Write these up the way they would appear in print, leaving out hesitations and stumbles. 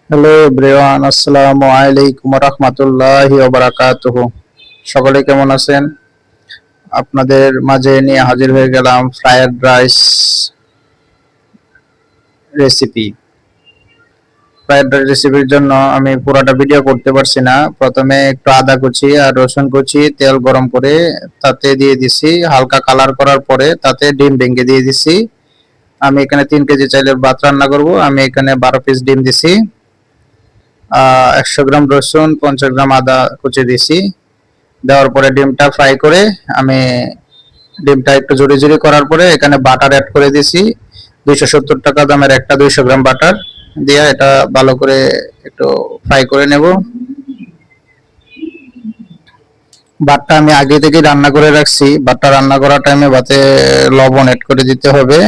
Hello everyone, আসসালামু আলাইকুম রহমতুল্লাহি ওয়া বারাকাতুহু। সকলে কেমন আছেন? আপনাদের মাঝে নিয়ে হাজির হয়ে গেলাম fried rice recipe. Fried rice রেসিপির জন্য আমি পুরোটা ভিডিও করতে পারছি না। প্রথমে একটু আদা কুচি আর রসুন কুচি তেল গরম করে তাতে দিয়ে দিছি, হালকা কালার করার পরে তাতে ডিম ভেঙে দিয়ে দিছি। আমি এখানে 3 কেজি চাইলের ভাত রান্না করব। আমি এখানে 12 পিস ডিম দিছি, 100 গ্রাম রসুন, 50 গ্রাম আদা কুচি দিছি। দেওয়ার পরে ডিমটা ফ্রাই করে আমি ডিমটা একটু জুড়ি জুড়ি করার পরে এখানে বাটার অ্যাড করে দিছি। 270 টাকা দামের একটা 200 গ্রাম বাটার দিয়ে এটা ভালো করে একটু ফ্রাই করে নেব। ভাতটা আমি আগে থেকে রান্না করে রাখছি। ভাতটা রান্না করার টাইমে ভাতে লবণ অ্যাড করে দিতে হবে।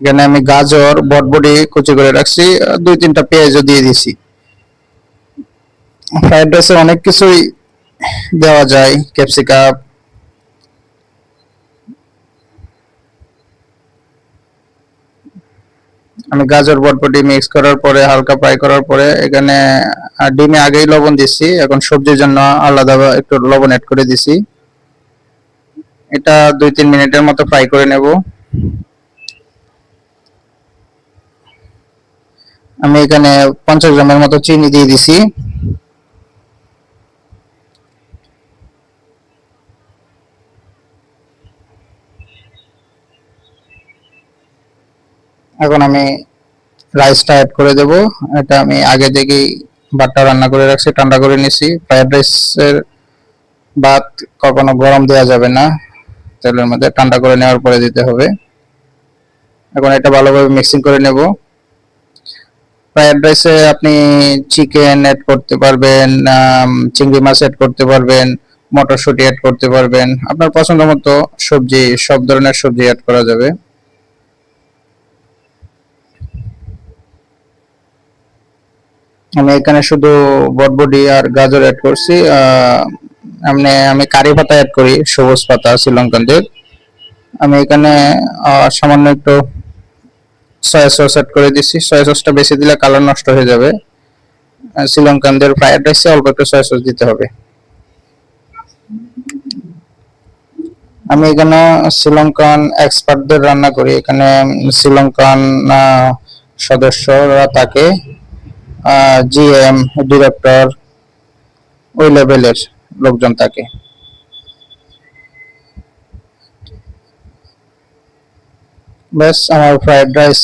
এখানে আমি গাজর বটবটি কুচি করে রাখছি, 2-3টা পেঁয়াজও দিয়ে দিছি। ফ্রাইড রাইসে অনেক কিছুই দেওয়া যায়, ক্যাপসিকাম। আমি গাজর বটবটি মিক্স করার পরে হালকা ফ্রাই করার পরে এখানে ডিমে আগেই লবণ দিছি, এখন সবজির জন্য আলাদা একটু লবণ অ্যাড করে দিছি। এটা 2-3 মিনিটের মতো ফ্রাই করে নেব। আমি এখানে 50 গ্রামের মতো চিনি দিয়ে দিছি। এখন আমি রাইসটা অ্যাড করে দেব। এটা আমি আগে থেকেই ভাতটা রান্না করে রাখছি, ঠান্ডা করে নিছি। ফ্রাইড রাইসের ভাত কখনো গরম দেওয়া যাবে না, তেলের মধ্যে ঠান্ডা করে নেওয়ার পরে দিতে হবে। এখন এটা ভালোভাবে মিক্সিং করে নেব। ফ্রাইড রাইসে আপনি চিকেন অ্যাড করতে পারবেন, চিংড়ি মাছ অ্যাড করতে পারবেন, মটরশুঁটি অ্যাড করতে পারবেন। আপনার পছন্দ মতো সবজি, সব ধরনের সবজি অ্যাড করা যাবে। আমি এখানে শুধু বটবটি আর গাজর অ্যাড করছি। আমি কারি পাতা অ্যাড করি, সবুজ পাতা শ্রীলঙ্কানদের। আমি এখানে সামান্য একটু সয়া সস অ্যাড করে দিচ্ছি। সয়া সসটা বেশি দিলে কালার নষ্ট হয়ে যাবে। শ্রীলঙ্কানদের ফ্রাইড রাইসে অল্প একটু সয়া সস দিতে হবে। আমি এখানে শ্রীলঙ্কান এক্সপার্টদের রান্না করি। এখানে শ্রীলঙ্কান সদস্যরা থাকে, জিএম, ডিরেক্টর, ওই লেভেলের লোকজন থাকে। ব্যাস, আমার ফ্রাইড রাইস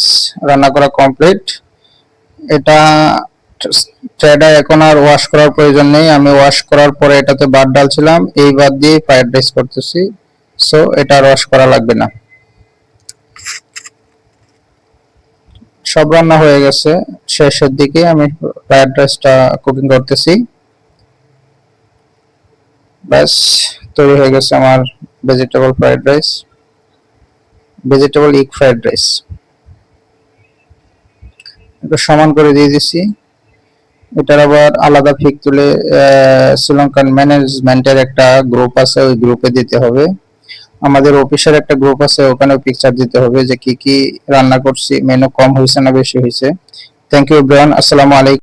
রান্না করা কমপ্লিট। এটা ট্রেটা এখন আর ওয়াশ করার প্রয়োজন নেই। আমি ওয়াশ করার পরে এটাতে ভাত ডালছিলাম, এই ভাত দিয়ে ফ্রাইড রাইস করতেছি। সো এটা আর ওয়াশ করা লাগবে না। সব রান্না হয়ে গেছে, শেষের দিকে আমি ফ্রাইড রাইসটা কুকিং করতেছি। ব্যাস, তৈরি হয়ে গেছে আমার vegetable fried rice, vegetable egg fried rice. একটু সমান করে দিয়ে দিচ্ছি। এটার আবার আলাদা পিক তুলে শ্রীলঙ্কান ম্যানেজমেন্টের একটা গ্রুপ আছে, ওই গ্রুপে দিতে হবে। আমাদের অফিসের একটা গ্রুপ আছে, ওখানেও পিকচার দিতে হবে যে কি কি রান্না করছি, মেনু কম হয়েছে না বেশি হয়েছে। থ্যাংক ইউ এভরিওয়ান, আসসালামু আলাইকুম।